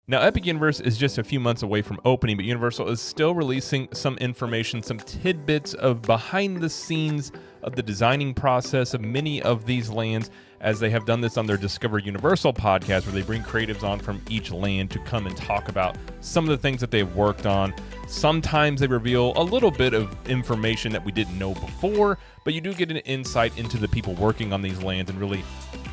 Now, Epic Universe is just a few months away from opening, but Universal is still releasing some information, some tidbits of behind the scenes of the designing process of many of these lands, as they have done this on their Discover Universal podcast, where they bring creatives on from each land to come and talk about some of the things that they've worked on. Sometimes they reveal a little bit of information that we didn't know before, but you do get an insight into the people working on these lands and really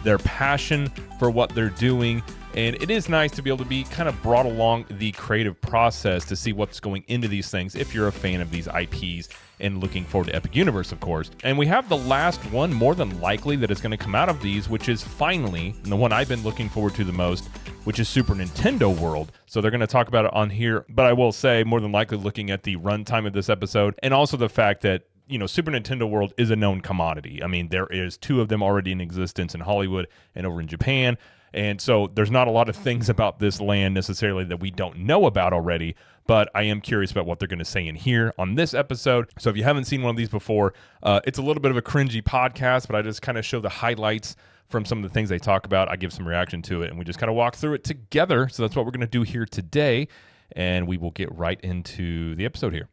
their passion for what they're doing. And it is nice to be able to be kind of brought along the creative process to see what's going into these things if you're a fan of these IPs and looking forward to Epic Universe, of course. And we have the last one, more than likely, that is going to come out of these, which is finally, and the one I've been looking forward to the most, which is Super Nintendo World. So they're going to talk about it on here, but I will say, more than likely, looking at the runtime of this episode, and also the fact that Super Nintendo World is a known commodity. I mean, there is two of them already in existence in Hollywood and over in Japan. And so there's not a lot of things about this land necessarily that we don't know about already, but I am curious about what they're going to say in here on this episode. So if you haven't seen one of these before, it's a little bit of a cringy podcast, but I just kind of show the highlights from some of the things they talk about. I give some reaction to it, and we just kind of walk through it together. So that's what we're going to do here today, and we will get right into the episode here.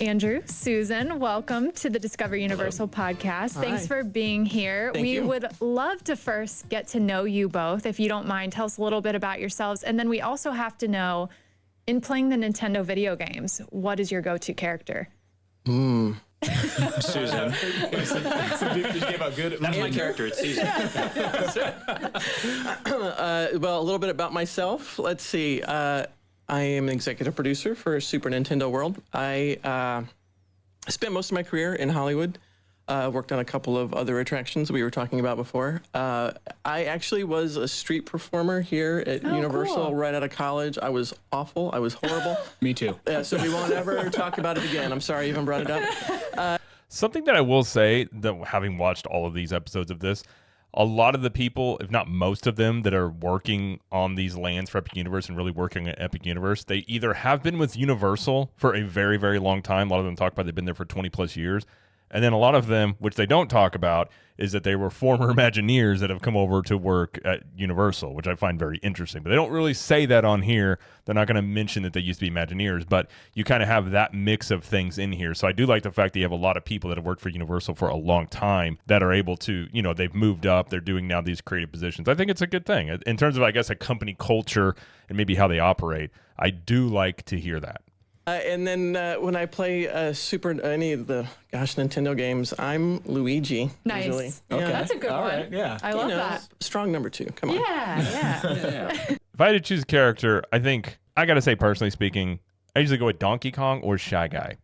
Andrew, Susan, welcome to the Discover Universal podcast. Thanks for being here. We would love to first get to know you both. If you don't mind, tell us a little bit about yourselves. And then we also have to know, in playing the Nintendo video games, what is your go-to character? Susan. That's my character. It's Susan. Well, a little bit about myself. Let's see. I am an executive producer for Super Nintendo World. I spent most of my career in Hollywood. Worked on a couple of other attractions we were talking about before. I actually was a street performer here at Universal right out of college. I was awful. I was horrible. Me too. So we won't ever talk about it again. I'm sorry I even brought it up. Something that I will say, that having watched all of these episodes of this, a lot of the people, if not most of them, that are working on these lands for Epic Universe and really working at Epic Universe, they either have been with Universal for a very, very long time. A lot of them talk about they've been there for 20 plus years. And then a lot of them, which they don't talk about, is that they were former Imagineers that have come over to work at Universal, which I find very interesting. But they don't really say that on here. They're not going to mention that they used to be Imagineers, but you kind of have that mix of things in here. So I do like the fact that you have a lot of people that have worked for Universal for a long time that are able to, they've moved up. They're doing now these creative positions. I think it's a good thing. In terms of, I guess, a company culture and maybe how they operate, I do like to hear that. And then when I play any of the Nintendo games, I'm Luigi. Nice. Usually. Okay. Yeah. That's a good one. Right, yeah. I love that. Strong number 2. Come on. Yeah. If I had to choose a character, I think, I got to say, personally speaking, I usually go with Donkey Kong or Shy Guy.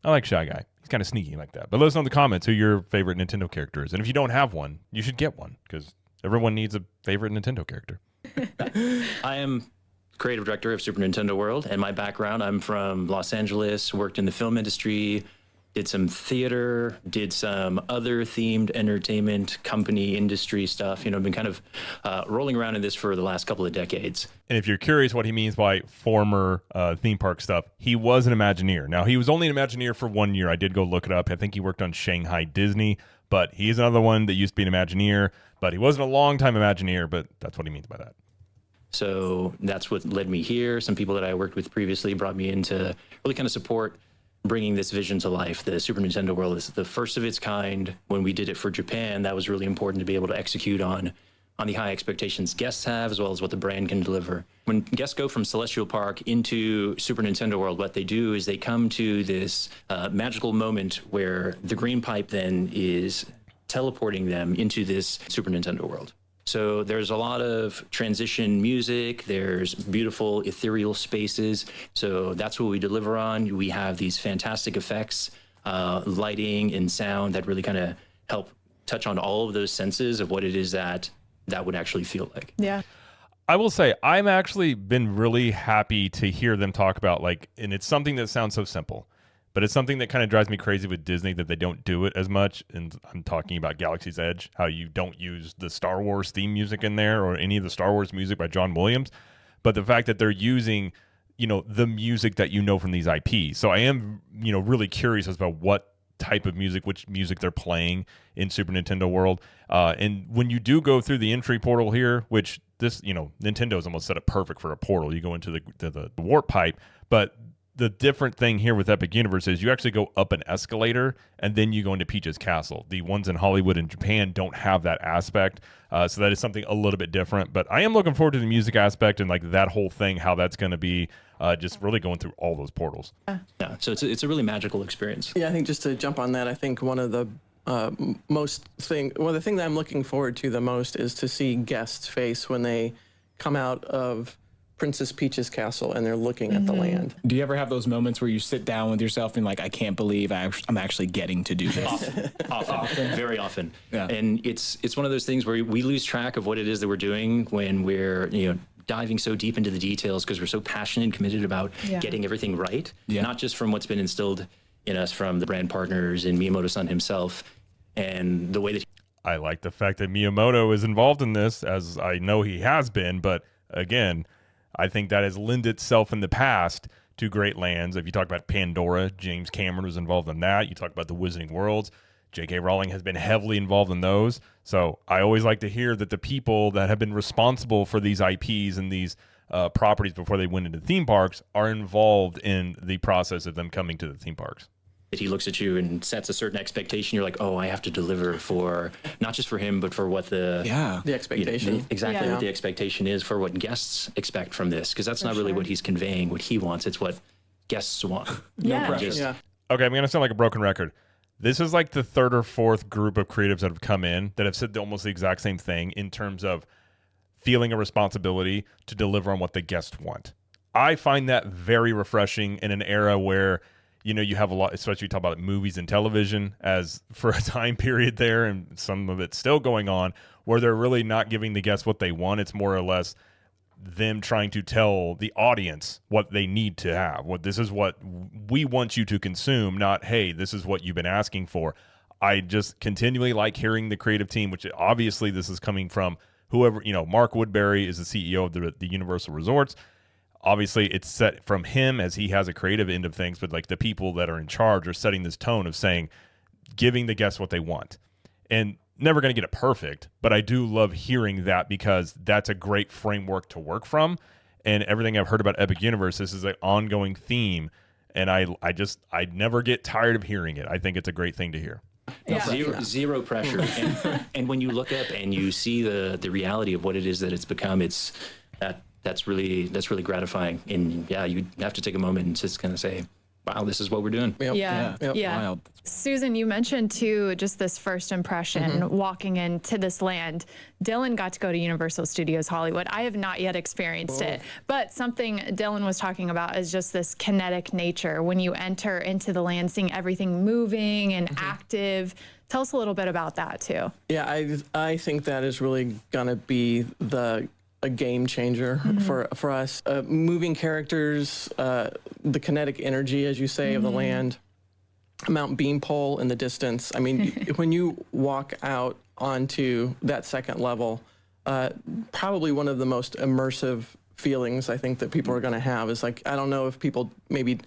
I like Shy Guy. He's kind of sneaky like that. But let us know in the comments who your favorite Nintendo character is. And if you don't have one, you should get one, because everyone needs a favorite Nintendo character. I am creative director of Super Nintendo World, and my background, I'm from Los Angeles, worked in the film industry, did some theater, did some other themed entertainment company industry stuff. Been kind of rolling around in this for the last couple of decades. And if you're curious what he means by former theme park stuff, he was an Imagineer. Now, he was only an Imagineer for 1 year. I did go look it up. I think he worked on Shanghai Disney, but he's another one that used to be an Imagineer, but he wasn't a long-time Imagineer, but that's what he means by that. So that's what led me here. Some people that I worked with previously brought me in to really kind of support bringing this vision to life. The Super Nintendo World is the first of its kind. When we did it for Japan, that was really important to be able to execute on the high expectations guests have, as well as what the brand can deliver. When guests go from Celestial Park into Super Nintendo World, what they do is they come to this magical moment where the green pipe then is teleporting them into this Super Nintendo World. So there's a lot of transition music, there's beautiful ethereal spaces. So that's what we deliver on. We have these fantastic effects, lighting and sound that really kind of help touch on all of those senses of what it is that would actually feel like. Yeah. I will say, I'm actually been really happy to hear them talk about, and it's something that sounds so simple, but it's something that kind of drives me crazy with Disney, that they don't do it as much. And I'm talking about Galaxy's Edge, how you don't use the Star Wars theme music in there or any of the Star Wars music by John Williams. But the fact that they're using, the music that from these IPs. So I am, really curious about what type of music, which music they're playing in Super Nintendo World. And when you do go through the entry portal here, which this, Nintendo's almost set up perfect for a portal. You go into the warp pipe, but the different thing here with Epic Universe is you actually go up an escalator and then you go into Peach's Castle. The ones in Hollywood and Japan don't have that aspect. So that is something a little bit different. But I am looking forward to the music aspect and like that whole thing, how that's going to be just really going through all those portals. Yeah, so it's a really magical experience. Yeah, I think just to jump on that, I think one of the thing that I'm looking forward to the most is to see guests' face when they come out of Princess Peach's castle and they're looking at the land. Do you ever have those moments where you sit down with yourself and like, I can't believe I'm actually getting to do this? Often, very often. Yeah. And it's one of those things where we lose track of what it is that we're doing when we're diving so deep into the details because we're so passionate and committed about getting everything right. Yeah. Not just from what's been instilled in us from the brand partners and Miyamoto-san himself and the way that I like the fact that Miyamoto is involved in this, as I know he has been, but again, I think that has lent itself in the past to great lands. If you talk about Pandora, James Cameron was involved in that. You talk about the Wizarding Worlds, J.K. Rowling has been heavily involved in those. So I always like to hear that the people that have been responsible for these IPs and these properties before they went into theme parks are involved in the process of them coming to the theme parks. He looks at you and sets a certain expectation. You're like, oh, I have to deliver for not just for him, but for what the expectation. What the expectation is for what guests expect from this, because that's not really what he's conveying, what he wants. It's what guests want. Yeah. No pressure. Okay, I'm going to sound like a broken record. This is like the third or fourth group of creatives that have come in that have said almost the exact same thing in terms of feeling a responsibility to deliver on what the guests want. I find that very refreshing in an era where you have a lot, especially you talk about movies and television as for a time period there, and some of it's still going on, where they're really not giving the guests what they want. It's more or less them trying to tell the audience what they need to have. This is what we want you to consume, not, hey, this is what you've been asking for. I just continually like hearing the creative team, which obviously this is coming from whoever, Mark Woodbury is the CEO of the Universal Resorts. Obviously, it's set from him as he has a creative end of things, but like the people that are in charge are setting this tone of saying, giving the guests what they want. And never going to get it perfect, but I do love hearing that because that's a great framework to work from. And everything I've heard about Epic Universe, this is an ongoing theme. And I never get tired of hearing it. I think it's a great thing to hear. Yeah. Zero pressure. and when you look up and you see the reality of what it is that it's become, that's really gratifying. And yeah, you have to take a moment and just kind of say, wow, this is what we're doing. Yep. Yeah. Wild. Susan, you mentioned too, just this first impression walking into this land. Dylan got to go to Universal Studios Hollywood. I have not yet experienced it, but something Dylan was talking about is just this kinetic nature. When you enter into the land, seeing everything moving and active. Tell us a little bit about that too. Yeah, I think that is really gonna be a game changer for us. Moving characters, the kinetic energy, as you say, of the land, Mount Beanpole in the distance. I mean, when you walk out onto that second level, probably one of the most immersive feelings I think that people are going to have is like, I don't know if people maybe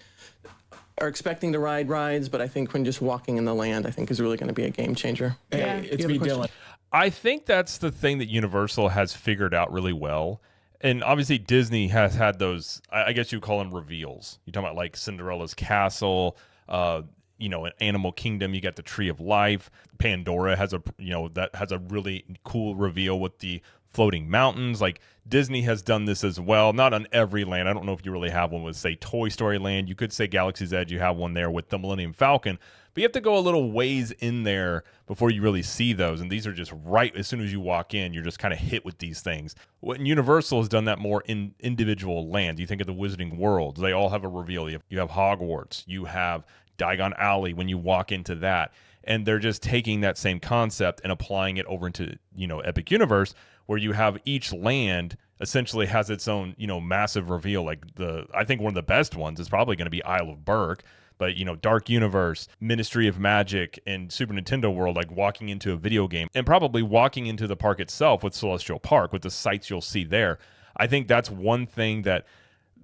are expecting to ride rides, but I think when just walking in the land, I think is really going to be a game changer. Yeah. Hey, it's me, Dylan. I think that's the thing that Universal has figured out really well. And obviously Disney has had those, I guess you call them reveals. You're talking about like Cinderella's castle, in Animal Kingdom, you got the Tree of Life. Pandora has that has a really cool reveal with the floating mountains. Like Disney has done this as well. Not on every land. I don't know if you really have one with, say, Toy Story Land. You could say Galaxy's Edge. You have one there with the Millennium Falcon. But you have to go a little ways in there before you really see those. And these are just right as soon as you walk in, you're just kind of hit with these things. When Universal has done that more in individual lands. You think of the Wizarding Worlds. They all have a reveal. You have Hogwarts. You have Diagon Alley when you walk into that. And they're just taking that same concept and applying it over into, Epic Universe, where you have each land essentially has its own, massive reveal. Like I think one of the best ones is probably going to be Isle of Berk. But, Dark Universe, Ministry of Magic, and Super Nintendo World, like walking into a video game and probably walking into the park itself with Celestial Park, with the sights you'll see there. I think that's one thing that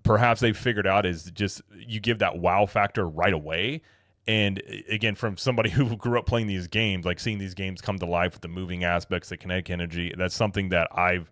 perhaps they've figured out is just you give that wow factor right away. And again, from somebody who grew up playing these games, like seeing these games come to life with the moving aspects, the kinetic energy, that's something that I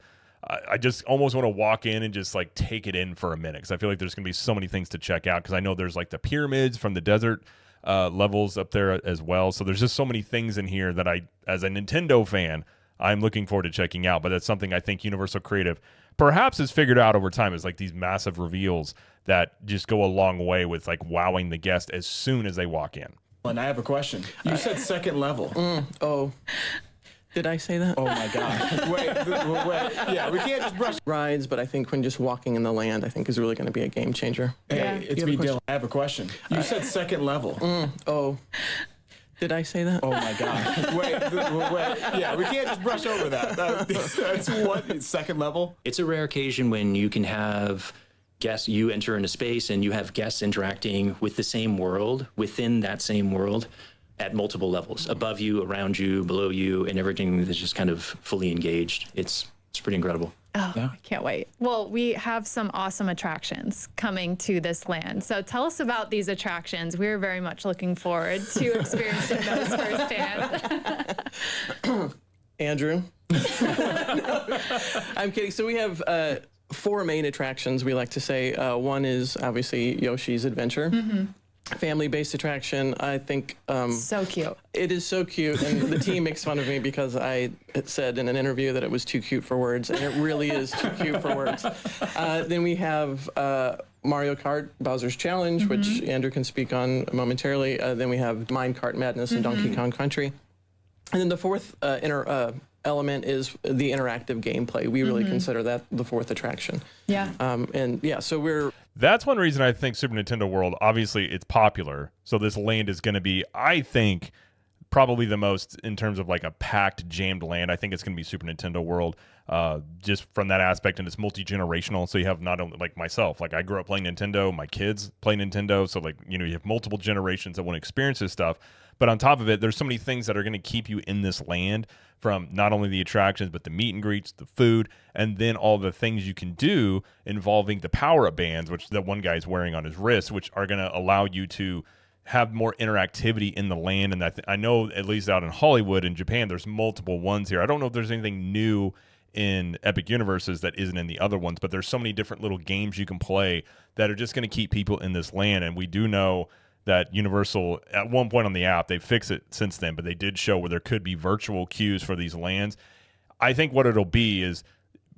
just almost want to walk in and just like take it in for a minute, because I feel like there's going to be so many things to check out, because I know there's like the pyramids from the desert levels up there as well. So there's just so many things in here that I, as a Nintendo fan, I'm looking forward to checking out. But that's something I think Universal Creative perhaps has figured out over time, is like these massive reveals that just go a long way with like wowing the guest as soon as they walk in. And I have a question. You said second level. Oh, did I say that? Oh my God. Wait. Yeah, we can't just brush Rides, but I think when just walking in the land, I think is really going to be a game changer. Hey, it's me, Dylan. I have a question. You said second level. Oh, did I say that? Oh my God. Wait. Yeah, we can't just brush over that. That's what, second level? It's a rare occasion when you can have guests, you enter into space and you have guests interacting with the same world, within that same world, at multiple levels, above you, around you, below you, and everything is just kind of fully engaged. It's pretty incredible. Oh, yeah. I can't wait. Well, we have some awesome attractions coming to this land. So tell us about these attractions. We're very much looking forward to experiencing those firsthand. Andrew. I'm kidding. So we have 4 main attractions, we like to say. One is obviously Yoshi's Adventure. Family-based attraction. I think so cute. It is so cute, and the team makes fun of me because I said in an interview that it was too cute for words, and it really is too cute for words. Then we have Mario Kart Bowser's Challenge, which Andrew can speak on momentarily. Then we have Kart Madness and Donkey Kong Country. And then the fourth element is the interactive gameplay. We really consider that the fourth attraction. Yeah. And yeah, so that's one reason I think Super Nintendo World, obviously it's popular. So this land is going to be, I think, probably the most in terms of like a packed, jammed land. I think it's going to be Super Nintendo World, just from that aspect. And it's multi-generational. So you have not only like myself, like I grew up playing Nintendo, my kids play Nintendo. So like, you know, you have multiple generations that want to experience this stuff. But on top of it, there's so many things that are going to keep you in this land, from not only the attractions, but the meet and greets, the food, and then all the things you can do involving the power-up bands, which that one guy's wearing on his wrist, which are going to allow you to have more interactivity in the land. And I know at least out in Hollywood and Japan, there's multiple ones here. I don't know if there's anything new in Epic Universes that isn't in the other ones, but there's so many different little games you can play that are just going to keep people in this land. And we do know that Universal, at one point on the app, they fixed it since then, but they did show where there could be virtual queues for these lands. I think what it'll be is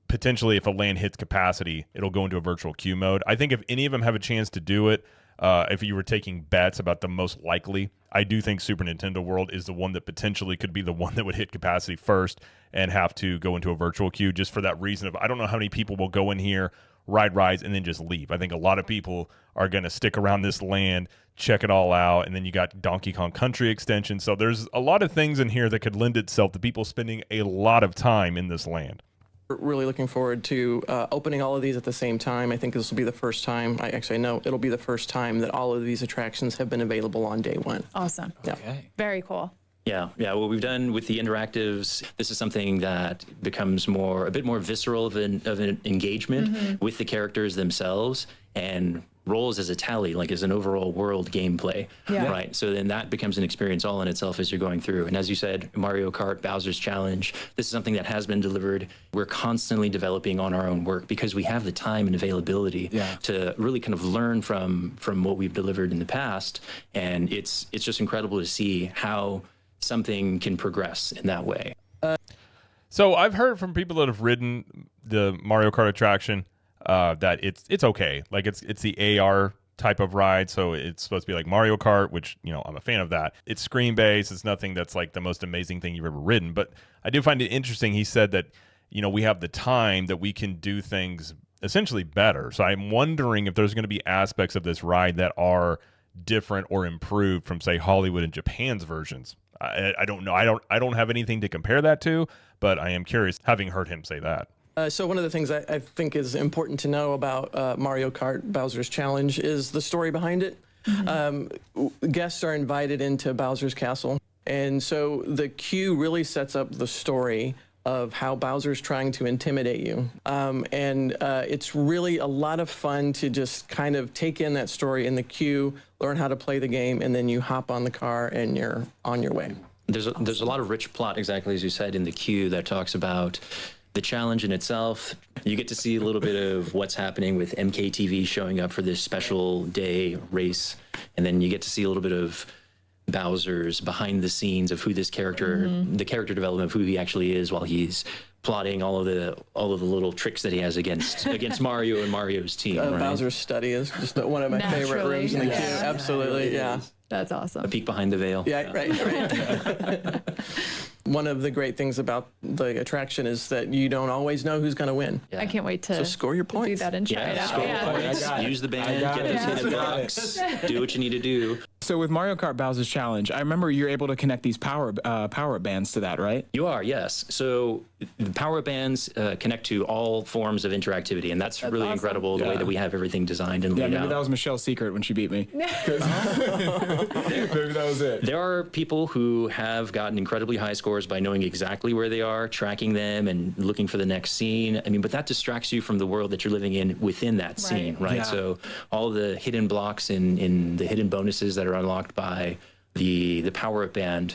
potentially if a land hits capacity, it'll go into a virtual queue mode. I think if any of them have a chance to do it, if you were taking bets about the most likely, I do think Super Nintendo World is the one that potentially could be the one that would hit capacity first and have to go into a virtual queue, just for that reason of I don't know how many people will go in here, ride rides, and then just leave. I think a lot of people are going to stick around this land, check it all out, and then you got Donkey Kong Country extension. So there's a lot of things in here that could lend itself to people spending a lot of time in this land. we're really looking forward to opening all of these at the same time. I think this will be the first time, I know it'll be the first time that all of these attractions have been available on day one. Awesome. Yeah. Okay. Very cool. Yeah. What we've done with the interactives, this is something that becomes a bit more visceral of an engagement with the characters themselves, and roles as a tally, like as an overall world gameplay, right? So then that becomes an experience all in itself as you're going through. And as you said, Mario Kart, Bowser's Challenge, this is something that has been delivered. We're constantly developing on our own work because we have the time and availability to really kind of learn from what we've delivered in the past. And it's just incredible to see how something can progress in that way. So I've heard from people that have ridden the Mario Kart attraction that it's okay. Like it's the AR type of ride, so it's supposed to be like Mario Kart, which, you know, I'm a fan of that. It's screen based. It's nothing that's like the most amazing thing you've ever ridden. But I do find it interesting. He said that, you know, we have the time that we can do things essentially better. So I'm wondering if there's going to be aspects of this ride that are different or improved from, say, Hollywood and Japan's versions. I don't know. I don't have anything to compare that to, but I am curious, having heard him say that. So one of the things I think is important to know about Mario Kart Bowser's Challenge is the story behind it. Guests are invited into Bowser's Castle, and so the queue really sets up the story of how Bowser's trying to intimidate you. It's really a lot of fun to just kind of take in that story in the queue, learn how to play the game, and then you hop on the car and you're on your way. There's a lot of rich plot, exactly as you said, in the queue that talks about the challenge in itself. You get to see a little bit of what's happening with MKTV showing up for this special day race, and then you get to see a little bit of Bowser's behind the scenes of who this character, the character development of who he actually is while he's plotting all of the little tricks that he has against Mario and Mario's team. Right? Bowser's study is just one of my favorite rooms in the queue. Absolutely, yeah. That's awesome. A peek behind the veil. Yeah, right. One of the great things about the attraction is that you don't always know who's going to win. I can't wait to score your points. do that and try it out. Score your points. Use the band, get those hidden blocks, do what you need to do. So with Mario Kart Bowser's Challenge, I remember you're able to connect these power bands to that, right? You are, yes. So the power bands connect to all forms of interactivity, and that's really awesome. Incredible, the way that we have everything designed and laid out. Yeah, maybe that was Michelle's secret when she beat me. Maybe that was it. There are people who have gotten incredibly high scores by knowing exactly where they are, tracking them, and looking for the next scene. I mean, but that distracts you from the world that you're living in within that scene, right? Yeah. So all the hidden blocks and the hidden bonuses that are unlocked by the power-up band,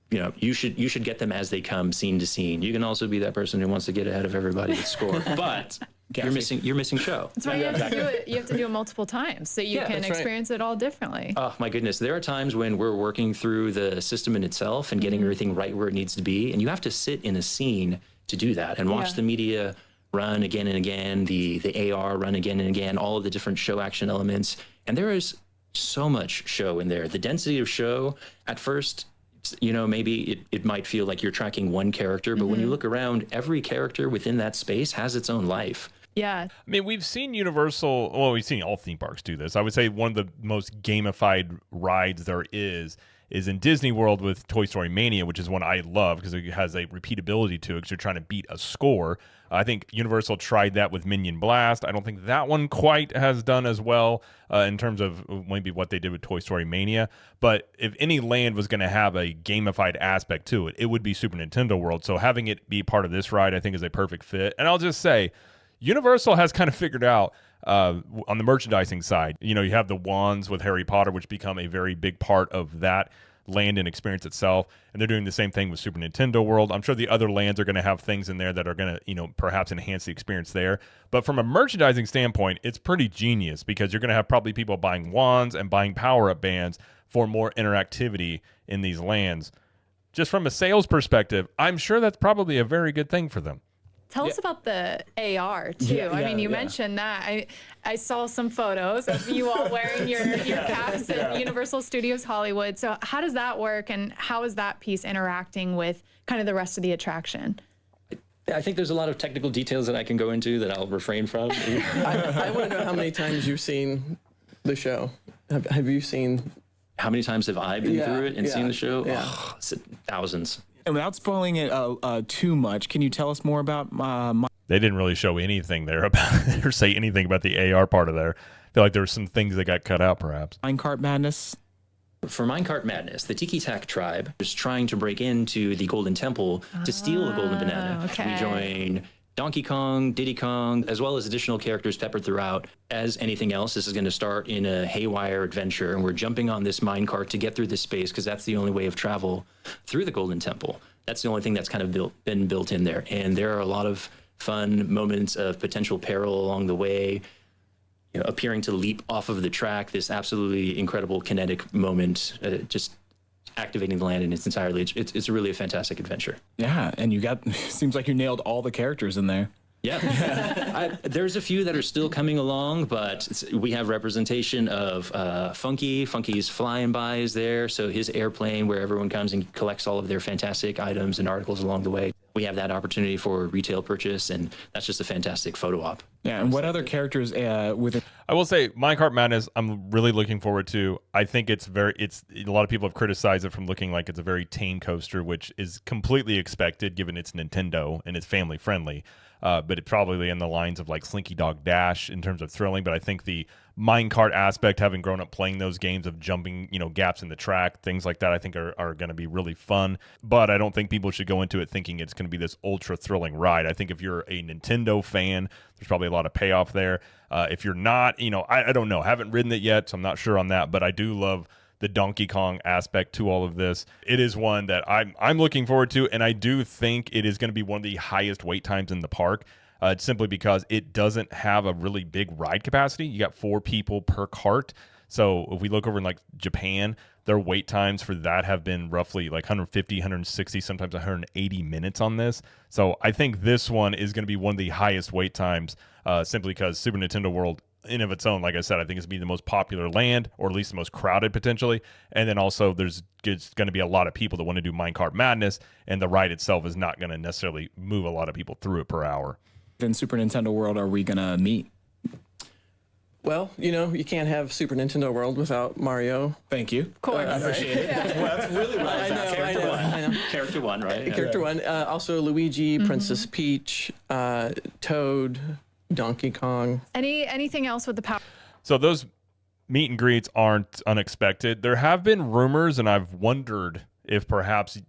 you know, you should get them as they come, scene to scene. You can also be that person who wants to get ahead of everybody with score, but you're missing show. That's why you have to do it. You have to do it multiple times so you can experience it all differently. Oh my goodness, there are times when we're working through the system in itself and getting everything right where it needs to be, and you have to sit in a scene to do that and watch the media run again and again, the AR run again and again, all of the different show action elements, and there is so much show in there. The density of show, at first, you know, maybe it might feel like you're tracking one character, but when you look around, every character within that space has its own life. Yeah. I mean, we've seen Universal, well, we've seen all theme parks do this. I would say one of the most gamified rides there is in Disney World with Toy Story Mania, which is one I love because it has a repeatability to it because you're trying to beat a score. I think Universal tried that with Minion Blast. I don't think that one quite has done as well in terms of maybe what they did with Toy Story Mania. But if any land was going to have a gamified aspect to it, it would be Super Nintendo World. So having it be part of this ride, I think, is a perfect fit. And I'll just say, Universal has kind of figured out on the merchandising side, you know, you have the wands with Harry Potter, which become a very big part of that land and experience itself. And they're doing the same thing with Super Nintendo World. I'm sure the other lands are going to have things in there that are going to, you know, perhaps enhance the experience there. But from a merchandising standpoint, it's pretty genius because you're going to have probably people buying wands and buying power-up bands for more interactivity in these lands. Just from a sales perspective, I'm sure that's probably a very good thing for them. Tell us about the AR too. I mean, you mentioned that. I saw some photos of you all wearing your caps at Universal Studios Hollywood. So how does that work, and how is that piece interacting with kind of the rest of the attraction? I think there's a lot of technical details that I can go into that I'll refrain from. I want to know how many times you've seen the show. Have you seen? How many times have I been through it and seen the show? Yeah. Oh, thousands. And without spoiling it too much, can you tell us more about They didn't really show anything there about or say anything about the AR part of there. I feel like there were some things that got cut out, perhaps. Minecart Madness? For Minecart Madness, the Tiki Tak tribe is trying to break into the Golden Temple to steal a golden banana. Okay. We join Donkey Kong, Diddy Kong, as well as additional characters peppered throughout. As anything else, this is going to start in a haywire adventure, and we're jumping on this minecart to get through this space because that's the only way of travel through the Golden Temple. That's the only thing that's kind of been built in there. And there are a lot of fun moments of potential peril along the way, you know, appearing to leap off of the track, this absolutely incredible kinetic moment, just activating the land in its entirety. It's really a fantastic adventure. Yeah, and you got, seems like you nailed all the characters in there. Yeah, there's a few that are still coming along, but we have representation of Funky. Funky's flying by is there, so his airplane where everyone comes and collects all of their fantastic items and articles along the way. We have that opportunity for retail purchase, and that's just a fantastic photo op. Yeah, and what other characters within? I will say Minecart Madness, I'm really looking forward to. I think it's a lot of people have criticized it from looking like it's a very tame coaster, which is completely expected given it's Nintendo and it's family friendly. But it probably in the lines of like Slinky Dog Dash in terms of thrilling. But I think the minecart aspect, having grown up playing those games of jumping, gaps in the track, things like that, I think are going to be really fun. But I don't think people should go into it thinking it's going to be this ultra thrilling ride. I think if you're a Nintendo fan, there's probably a lot of payoff there. If you're not, I don't know, haven't ridden it yet, so I'm not sure on that. But I do love the Donkey Kong aspect to all of this. It is one that I'm looking forward to, and I do think it is going to be one of the highest wait times in the park, simply because it doesn't have a really big ride capacity. You got 4 people per cart. So if we look over in like Japan, their wait times for that have been roughly like 150, 160, sometimes 180 minutes on this. So I think this one is going to be one of the highest wait times, simply because Super Nintendo World in of its own, like I said, I think it's going to be the most popular land, or at least the most crowded potentially. And then also there's going to be a lot of people that want to do Minecart Madness, and the ride itself is not going to necessarily move a lot of people through it per hour. In Super Nintendo World are we going to meet? Well, you can't have Super Nintendo World without Mario. Thank you. Of course. I appreciate it. Well, that's really what I know. I know. Character 1, right? Character 1. Also Luigi, Princess Peach, Toad, Donkey Kong. Anything else with the power? So those meet and greets aren't unexpected. There have been rumors, and I've wondered if perhaps,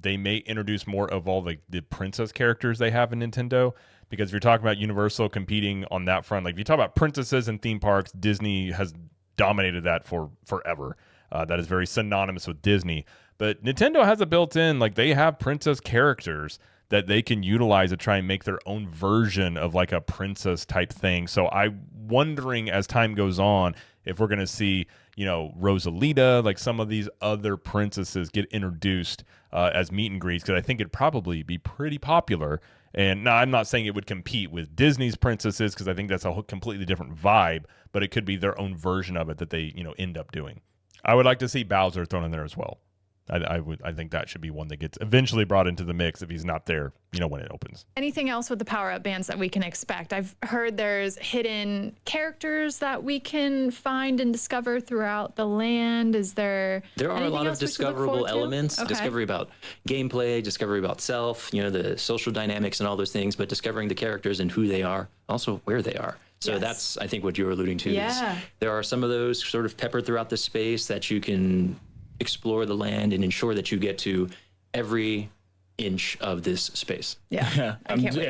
they may introduce more of all the princess characters they have in Nintendo. Because if you're talking about Universal competing on that front, like if you talk about princesses and theme parks, Disney has dominated that for forever. That is very synonymous with Disney. But Nintendo has a built-in, like they have princess characters that they can utilize to try and make their own version of like a princess type thing. So I'm wondering as time goes on if we're going to see, Rosalita, like some of these other princesses get introduced as meet and greets, because I think it'd probably be pretty popular. And now I'm not saying it would compete with Disney's princesses, because I think that's a completely different vibe, but it could be their own version of it that they, end up doing. I would like to see Bowser thrown in there as well. I think that should be one that gets eventually brought into the mix if he's not there, when it opens. Anything else with the power-up bands that we can expect? I've heard there's hidden characters that we can find and discover throughout the land. There are a lot of discoverable elements. Okay. Discovery about gameplay, discovery about self, the social dynamics and all those things, but discovering the characters and who they are, also where they are. So that's, I think, what you're alluding to. Yeah. Is there are some of those sort of peppered throughout the space that you can explore the land and ensure that you get to every inch of this space. Yeah.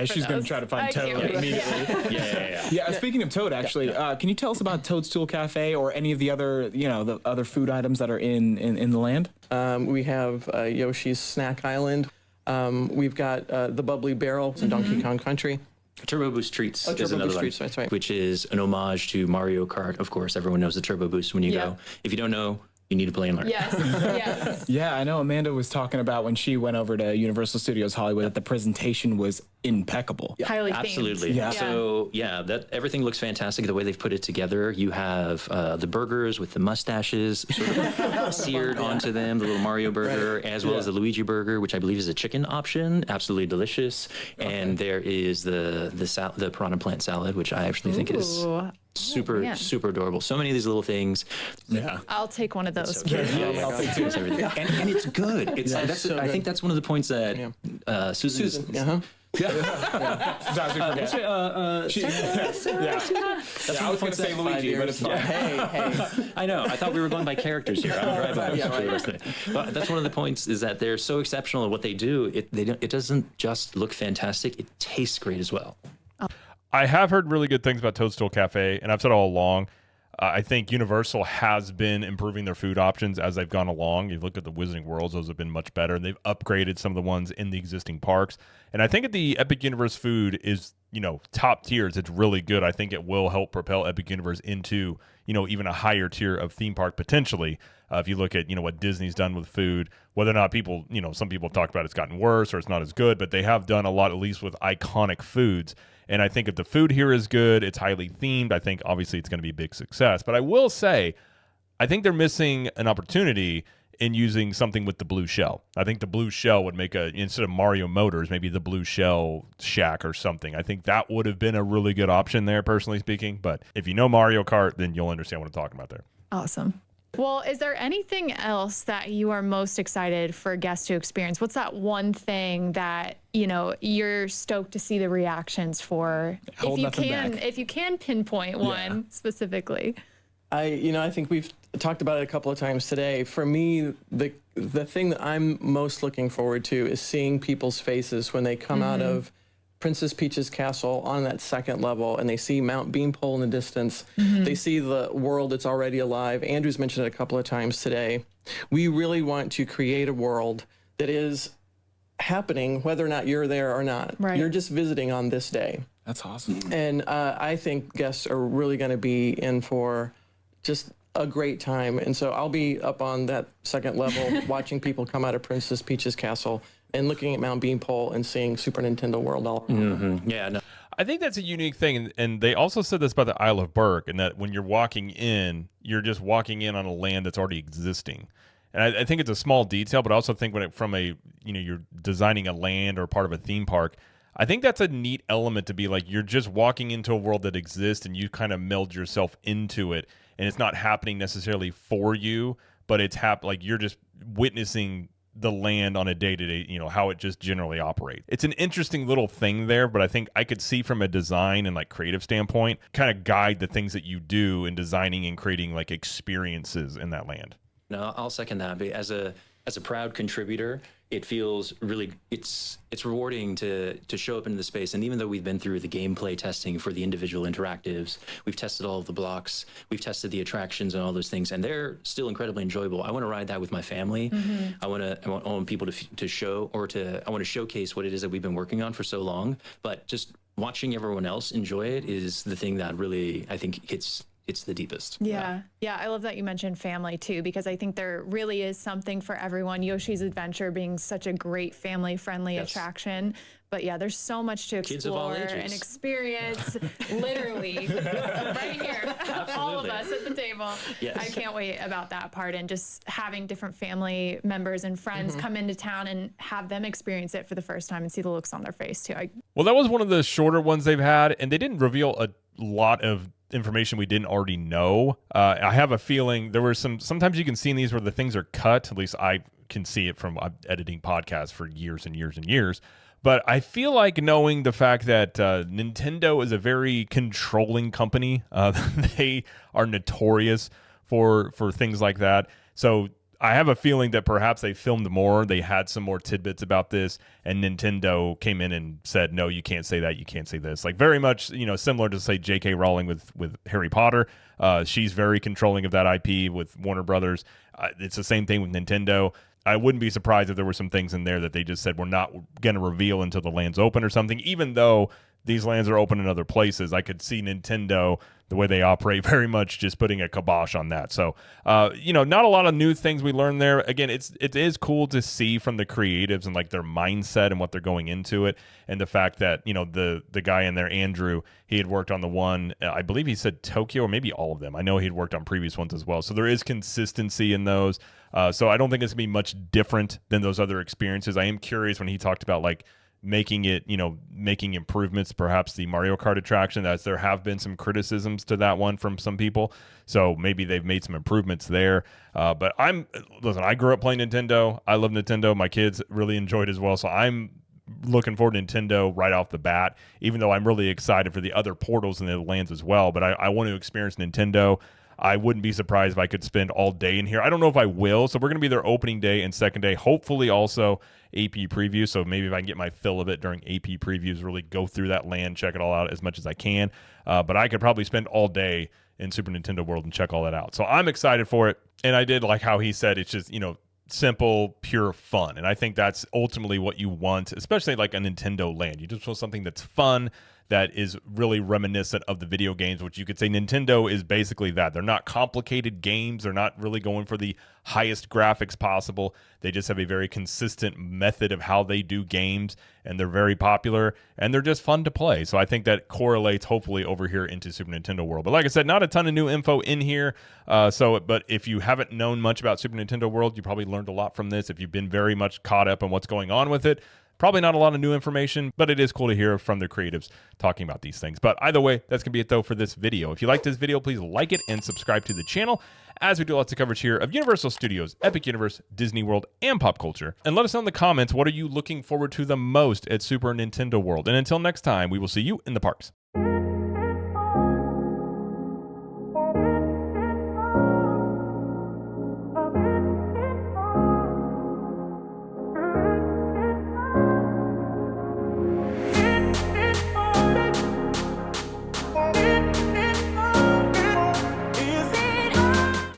She's going to try to find Toad immediately. Yeah. Speaking of Toad, actually, can you tell us about Toadstool Cafe or any of the other, the other food items that are in the land? We have Yoshi's Snack Island. We've got the Bubbly Barrel in Donkey Kong Country. Turbo Boost Treats is Turbo another Boost one, Treats, that's right. which is an homage to Mario Kart. Of course, everyone knows the Turbo Boost when you go. If you don't know, you need to play and learn. Yes. Yeah, I know Amanda was talking about when she went over to Universal Studios Hollywood that the presentation was impeccable. Highly themed. Absolutely. Yeah. So that everything looks fantastic the way they've put it together. You have the burgers with the mustaches sort of seared onto them, the little Mario burger, as well as the Luigi burger, which I believe is a chicken option. Absolutely delicious. And there is the piranha plant salad, which I actually think is super adorable. So many of these little things. Yeah. I'll take one of those. I'll take two. And it's good. I think that's one of the points that Susan. That's one of the points say Luigi, but it's fine. Hey. I know. I thought we were going by characters here. But that's one of the points is that they're so exceptional at what they do. It doesn't just look fantastic. It tastes great as well. I have heard really good things about Toadstool Cafe, and I've said all along, I think Universal has been improving their food options as they've gone along. You look at the Wizarding Worlds, those have been much better. They've upgraded some of the ones in the existing parks. And I think the Epic Universe food is, top tiers. It's really good. I think it will help propel Epic Universe into, even a higher tier of theme park potentially. If you look at, what Disney's done with food, whether or not people, some people have talked about it's gotten worse or it's not as good, but they have done a lot, at least with iconic foods. And I think if the food here is good, it's highly themed, I think obviously it's going to be a big success. But I will say, I think they're missing an opportunity in using something with the blue shell. I think the blue shell would make instead of Mario Motors, maybe the blue shell shack or something. I think that would have been a really good option there, personally speaking. But if you know Mario Kart, then you'll understand what I'm talking about there. Awesome. Well, is there anything else that you are most excited for guests to experience? What's that one thing that, you're stoked to see the reactions for? If you can pinpoint one specifically. I think we've talked about it a couple of times today. For me, the thing that I'm most looking forward to is seeing people's faces when they come out of Princess Peach's castle on that second level and they see Mount Beanpole in the distance. They see the world that's already alive. Andrew's mentioned it a couple of times today. We really want to create a world that is happening whether or not you're there or not. Right. You're just visiting on this day. That's awesome. And I think guests are really going to be in for just a great time. And so I'll be up on that second level watching people come out of Princess Peach's castle and looking at Mount Beanpole and seeing Super Nintendo World all around. Yeah, no. I think that's a unique thing. And they also said this about the Isle of Berk, and that when you're walking in, you're just walking in on a land that's already existing. And I think it's a small detail, but I also think you're designing a land or part of a theme park, I think that's a neat element to be like, you're just walking into a world that exists and you kind of meld yourself into it. And it's not happening necessarily for you, but it's like you're just witnessing the land on a day-to-day, how it just generally operates. It's an interesting little thing there, but I think I could see from a design and like creative standpoint, kind of guide the things that you do in designing and creating like experiences in that land. No, I'll second that. But as a proud contributor, it feels really it's rewarding to show up into the space. And even though we've been through the gameplay testing for the individual interactives, we've tested all of the blocks, we've tested the attractions and all those things, and they're still incredibly enjoyable. I want to ride that with my family. I want people to show I want to showcase what it is that we've been working on for so long. But just watching everyone else enjoy it is the thing that really, I think, it's the deepest. Yeah. I love that you mentioned family too, because I think there really is something for everyone. Yoshi's Adventure being such a great family-friendly attraction. But yeah, there's so much to explore and experience, literally, right here, all of us at the table. Yes. I can't wait about that part, and just having different family members and friends come into town and have them experience it for the first time and see the looks on their face too. Well, that was one of the shorter ones they've had, and they didn't reveal a lot of information we didn't already know. I have a feeling there were sometimes you can see in these where the things are cut. At least I can see it from editing podcasts for years and years and years. But I feel like knowing the fact that Nintendo is a very controlling company. They are notorious for things like that. So I have a feeling that perhaps they filmed more. They had some more tidbits about this, and Nintendo came in and said, no, you can't say that. You can't say this. Like very much, similar to say J.K. Rowling with Harry Potter. She's very controlling of that IP with Warner Brothers. It's the same thing with Nintendo. I wouldn't be surprised if there were some things in there that they just said we're not going to reveal until the land's open or something, even though these lands are open in other places. I could see Nintendo, the way they operate, very much just putting a kibosh on that. So, not a lot of new things we learned there. Again, it is cool to see from the creatives and like their mindset and what they're going into it. And the fact that, the guy in there, Andrew, he had worked on the one, I believe he said Tokyo, or maybe all of them. I know he'd worked on previous ones as well. So there is consistency in those. So I don't think it's going to be much different than those other experiences. I am curious when he talked about like making improvements, perhaps the Mario Kart attraction, as there have been some criticisms to that one from some people. So maybe they've made some improvements there. But I grew up playing Nintendo. I love Nintendo. My kids really enjoyed it as well. So I'm looking forward to Nintendo right off the bat, even though I'm really excited for the other portals and the lands as well. But I want to experience Nintendo. I wouldn't be surprised if I could spend all day in here. I don't know if I will. So we're going to be there opening day and second day. Hopefully also AP preview. So maybe if I can get my fill of it during AP previews, really go through that land, check it all out as much as I can. But I could probably spend all day in Super Nintendo World and check all that out. So I'm excited for it. And I did like how he said it's just, simple, pure fun. And I think that's ultimately what you want, especially like a Nintendo land. You just want something that's fun, that is really reminiscent of the video games, which you could say Nintendo is basically that. They're not complicated games. They're not really going for the highest graphics possible. They just have a very consistent method of how they do games, and they're very popular, and they're just fun to play. So I think that correlates hopefully over here into Super Nintendo World. But like I said, not a ton of new info in here. But if you haven't known much about Super Nintendo World, you probably learned a lot from this. If you've been very much caught up on what's going on with it, probably not a lot of new information, but it is cool to hear from the creatives talking about these things. But either way, that's going to be it, though, for this video. If you like this video, please like it and subscribe to the channel, as we do lots of coverage here of Universal Studios, Epic Universe, Disney World, and pop culture. And let us know in the comments, what are you looking forward to the most at Super Nintendo World? And until next time, we will see you in the parks.